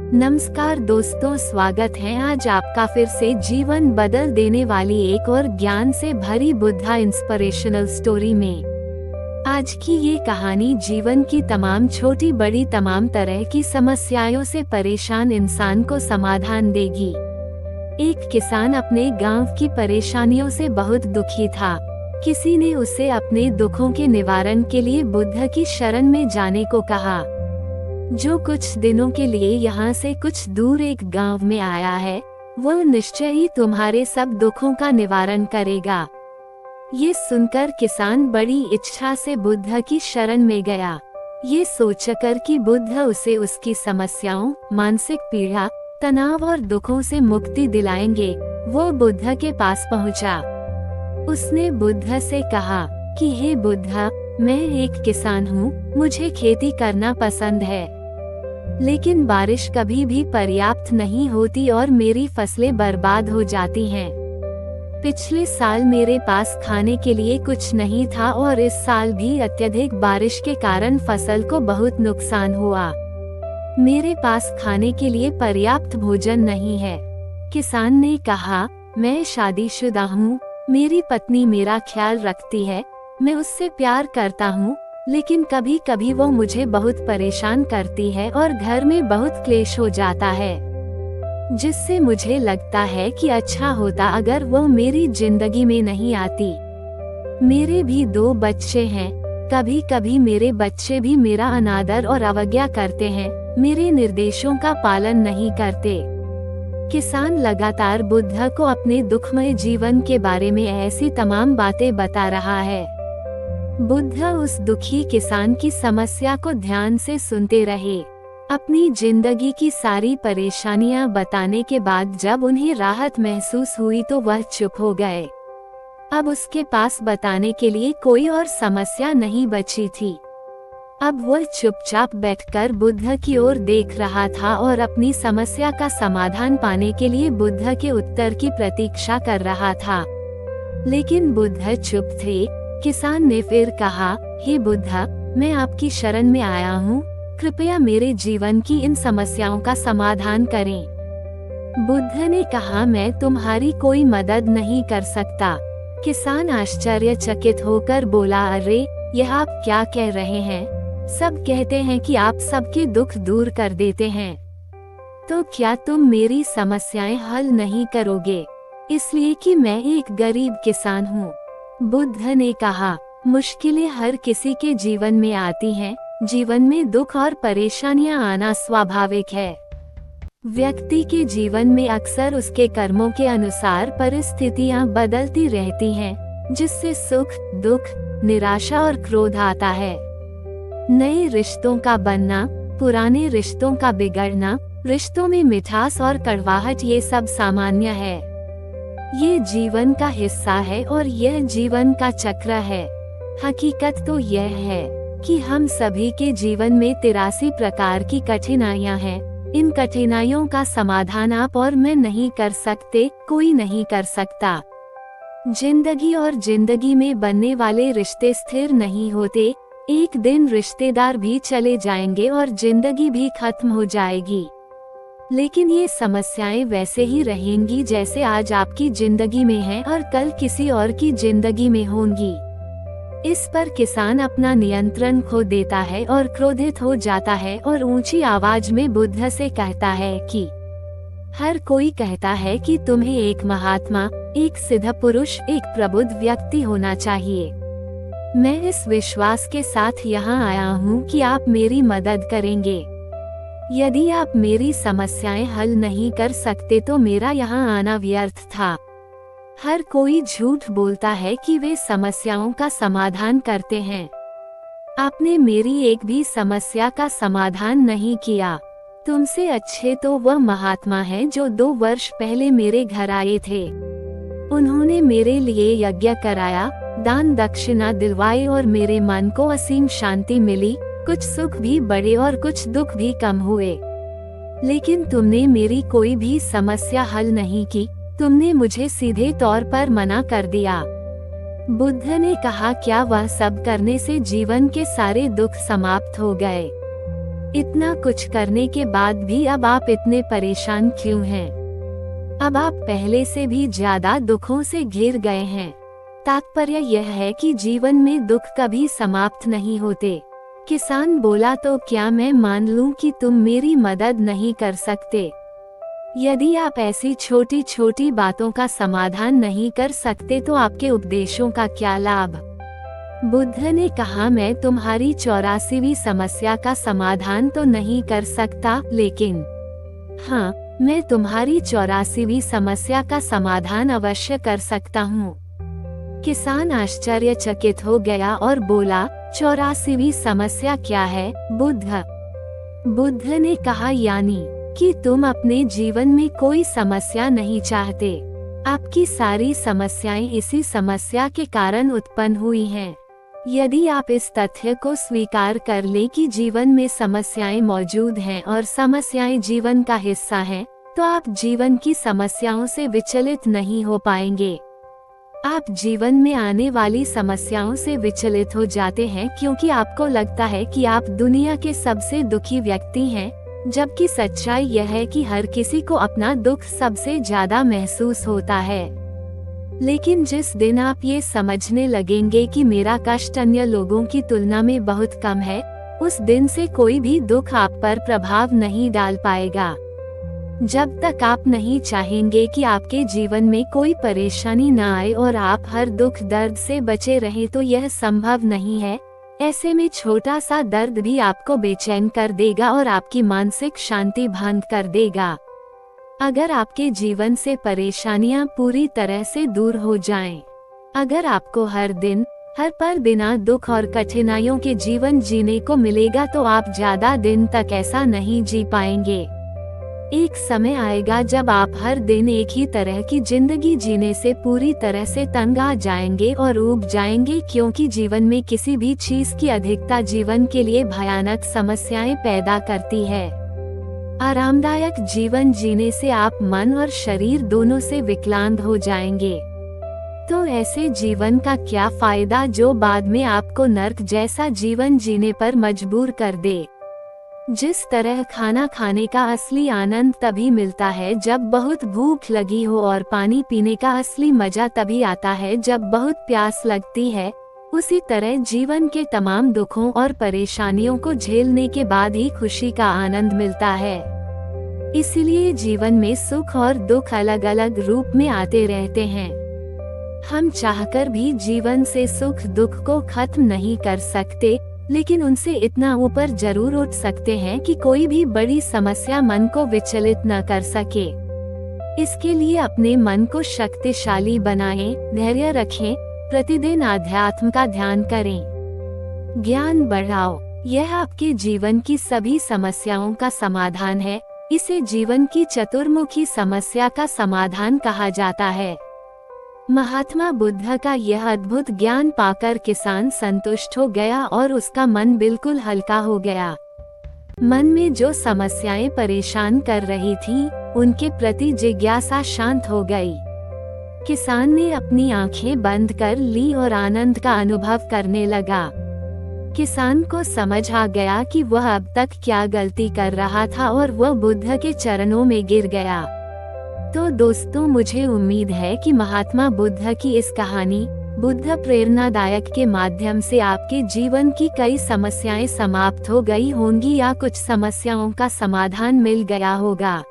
नमस्कार दोस्तों, स्वागत है आज आपका फिर से जीवन बदल देने वाली एक और ज्ञान से भरी बुद्धा इंस्पिरेशनल स्टोरी में। आज की ये कहानी जीवन की तमाम छोटी बड़ी तमाम तरह की समस्याओं से परेशान इंसान को समाधान देगी। एक किसान अपने गांव की परेशानियों से बहुत दुखी था। किसी ने उसे अपने दुखों के निवारण के लिए बुद्ध की शरण में जाने को कहा, जो कुछ दिनों के लिए यहाँ से कुछ दूर एक गांव में आया है, वह निश्चय ही तुम्हारे सब दुखों का निवारण करेगा। ये सुनकर किसान बड़ी इच्छा से बुद्ध की शरण में गया, ये सोचकर कि बुद्ध उसे उसकी समस्याओं, मानसिक पीड़ा, तनाव और दुखों से मुक्ति दिलाएंगे। वो बुद्ध के पास पहुंचा। उसने बुद्ध से कहा कि हे बुद्ध, मैं एक किसान हूँ, मुझे खेती करना पसंद है, लेकिन बारिश कभी भी पर्याप्त नहीं होती और मेरी फसलें बर्बाद हो जाती हैं। पिछले साल मेरे पास खाने के लिए कुछ नहीं था और इस साल भी अत्यधिक बारिश के कारण फसल को बहुत नुकसान हुआ। मेरे पास खाने के लिए पर्याप्त भोजन नहीं है। किसान ने कहा, मैं शादीशुदा हूँ, मेरी पत्नी मेरा ख्याल रखती है, मैं उससे प्यार करता हूँ, लेकिन कभी कभी वो मुझे बहुत परेशान करती है और घर में बहुत क्लेश हो जाता है, जिससे मुझे लगता है कि अच्छा होता अगर वो मेरी जिंदगी में नहीं आती। मेरे भी 2 बच्चे हैं, कभी कभी मेरे बच्चे भी मेरा अनादर और अवज्ञा करते हैं, मेरे निर्देशों का पालन नहीं करते। किसान लगातार बुद्ध को अपने दुखमय जीवन के बारे में ऐसी तमाम बातें बता रहा है। बुद्ध उस दुखी किसान की समस्या को ध्यान से सुनते रहे। अपनी जिंदगी की सारी परेशानियां बताने के बाद जब उन्हें राहत महसूस हुई तो वह चुप हो गए। अब उसके पास बताने के लिए कोई और समस्या नहीं बची थी। अब वह चुपचाप बैठकर बुद्ध की ओर देख रहा था और अपनी समस्या का समाधान पाने के लिए बुद्ध के उत्तर की प्रतीक्षा कर रहा था। लेकिन बुद्ध चुप थे। किसान ने फिर कहा, हे बुद्ध, मैं आपकी शरण में आया हूँ, कृपया मेरे जीवन की इन समस्याओं का समाधान करें। बुद्ध ने कहा, मैं तुम्हारी कोई मदद नहीं कर सकता। किसान आश्चर्यचकित होकर बोला, अरे, यह आप क्या कह रहे हैं? सब कहते हैं कि आप सबके दुख दूर कर देते हैं, तो क्या तुम मेरी समस्याएं हल नहीं करोगे, इसलिए कि मैं एक गरीब किसान हूँ? बुद्ध ने कहा, मुश्किलें हर किसी के जीवन में आती हैं, जीवन में दुख और परेशानियां आना स्वाभाविक है। व्यक्ति के जीवन में अक्सर उसके कर्मों के अनुसार परिस्थितियां बदलती रहती हैं, जिससे सुख, दुख, निराशा और क्रोध आता है। नए रिश्तों का बनना, पुराने रिश्तों का बिगड़ना, रिश्तों में मिठास और कड़वाहट, ये सब सामान्य है। ये जीवन का हिस्सा है और यह जीवन का चक्र है। हकीकत तो यह है कि हम सभी के जीवन में 83 प्रकार की कठिनाइयां हैं। इन कठिनाइयों का समाधान आप और मैं नहीं कर सकते, कोई नहीं कर सकता। जिंदगी और जिंदगी में बनने वाले रिश्ते स्थिर नहीं होते। एक दिन रिश्तेदार भी चले जाएंगे और जिंदगी भी खत्म हो जाएगी, लेकिन ये समस्याएं वैसे ही रहेंगी जैसे आज आपकी जिंदगी में हैं और कल किसी और की जिंदगी में होंगी। इस पर किसान अपना नियंत्रण खो देता है और क्रोधित हो जाता है और ऊंची आवाज में बुद्ध से कहता है कि हर कोई कहता है कि तुम्हें एक महात्मा, एक सिद्ध पुरुष, एक प्रबुद्ध व्यक्ति होना चाहिए। मैं इस विश्वास के साथ यहाँ आया हूँ कि आप मेरी मदद करेंगे। यदि आप मेरी समस्याएं हल नहीं कर सकते तो मेरा यहाँ आना व्यर्थ था। हर कोई झूठ बोलता है कि वे समस्याओं का समाधान करते हैं। आपने मेरी एक भी समस्या का समाधान नहीं किया। तुमसे अच्छे तो वह महात्मा हैं जो 2 वर्ष पहले मेरे घर आए थे। उन्होंने मेरे लिए यज्ञ कराया, दान दक्षिणा दिलवाई और मेरे मन को असीम शांति मिली। कुछ सुख भी बढ़े और कुछ दुख भी कम हुए, लेकिन तुमने मेरी कोई भी समस्या हल नहीं की। तुमने मुझे सीधे तौर पर मना कर दिया। बुद्ध ने कहा, क्या वह सब करने से जीवन के सारे दुख समाप्त हो गए? इतना कुछ करने के बाद भी अब आप इतने परेशान क्यों हैं? अब आप पहले से भी ज्यादा दुखों से घिर गए हैं। तात्पर्य यह है कि जीवन में दुख कभी समाप्त नहीं होते। किसान बोला, तो क्या मैं मान लूं कि तुम मेरी मदद नहीं कर सकते? यदि आप ऐसी छोटी छोटी बातों का समाधान नहीं कर सकते तो आपके उपदेशों का क्या लाभ? बुद्ध ने कहा, मैं तुम्हारी 84वीं समस्या का समाधान तो नहीं कर सकता, लेकिन हाँ, मैं तुम्हारी 84वीं समस्या का समाधान अवश्य कर सकता हूँ। किसान आश्चर्यचकित हो गया और बोला, 84वीं समस्या क्या है बुद्ध? बुद्ध ने कहा, यानी कि तुम अपने जीवन में कोई समस्या नहीं चाहते। आपकी सारी समस्याएं इसी समस्या के कारण उत्पन्न हुई हैं। यदि आप इस तथ्य को स्वीकार कर लें कि जीवन में समस्याएं मौजूद हैं और समस्याएं जीवन का हिस्सा हैं, तो आप जीवन की समस्याओं से विचलित नहीं हो पाएंगे। आप जीवन में आने वाली समस्याओं से विचलित हो जाते हैं क्योंकि आपको लगता है कि आप दुनिया के सबसे दुखी व्यक्ति हैं, जबकि सच्चाई यह है कि हर किसी को अपना दुख सबसे ज्यादा महसूस होता है। लेकिन जिस दिन आप ये समझने लगेंगे कि मेरा कष्ट अन्य लोगों की तुलना में बहुत कम है, उस दिन से कोई भी दुख आप पर प्रभाव नहीं डाल पाएगा। जब तक आप नहीं चाहेंगे कि आपके जीवन में कोई परेशानी न आए और आप हर दुख दर्द से बचे रहें, तो यह संभव नहीं है। ऐसे में छोटा सा दर्द भी आपको बेचैन कर देगा और आपकी मानसिक शांति भंग कर देगा। अगर आपके जीवन से परेशानियां पूरी तरह से दूर हो जाएं, अगर आपको हर दिन हर पल बिना दुख और कठिनाइयों के जीवन जीने को मिलेगा, तो आप ज्यादा दिन तक ऐसा नहीं जी पाएंगे। एक समय आएगा जब आप हर दिन एक ही तरह की जिंदगी जीने से पूरी तरह से तंग आ जाएंगे और ऊब जाएंगे, क्योंकि जीवन में किसी भी चीज की अधिकता जीवन के लिए भयानक समस्याएं पैदा करती है। आरामदायक जीवन जीने से आप मन और शरीर दोनों से विकलांग हो जाएंगे। तो ऐसे जीवन का क्या फायदा जो बाद में आपको नर्क जैसा जीवन जीने पर मजबूर कर दे। जिस तरह खाना खाने का असली आनंद तभी मिलता है जब बहुत भूख लगी हो, और पानी पीने का असली मजा तभी आता है जब बहुत प्यास लगती है, उसी तरह जीवन के तमाम दुखों और परेशानियों को झेलने के बाद ही खुशी का आनंद मिलता है। इसलिए जीवन में सुख और दुख अलग अलग रूप में आते रहते हैं। हम चाहकर भी जीवन से सुख दुख को खत्म नहीं कर सकते, लेकिन उनसे इतना ऊपर जरूर उठ सकते हैं कि कोई भी बड़ी समस्या मन को विचलित न कर सके। इसके लिए अपने मन को शक्तिशाली बनाएं, धैर्य रखें, प्रतिदिन आध्यात्म का ध्यान करें, ज्ञान बढ़ाओ। यह आपके जीवन की सभी समस्याओं का समाधान है। इसे जीवन की चतुर्मुखी समस्या का समाधान कहा जाता है। महात्मा बुद्ध का यह अद्भुत ज्ञान पाकर किसान संतुष्ट हो गया और उसका मन बिल्कुल हल्का हो गया। मन में जो समस्याएं परेशान कर रही थीं, उनके प्रति जिज्ञासा शांत हो गई। किसान ने अपनी आंखें बंद कर ली और आनंद का अनुभव करने लगा। किसान को समझ आ गया कि वह अब तक क्या गलती कर रहा था और वह बुद्ध के चरणों में गिर गया। तो दोस्तों, मुझे उम्मीद है कि महात्मा बुद्ध की इस कहानी बुद्ध प्रेरणादायक के माध्यम से आपके जीवन की कई समस्याएं समाप्त हो गई होंगी या कुछ समस्याओं का समाधान मिल गया होगा।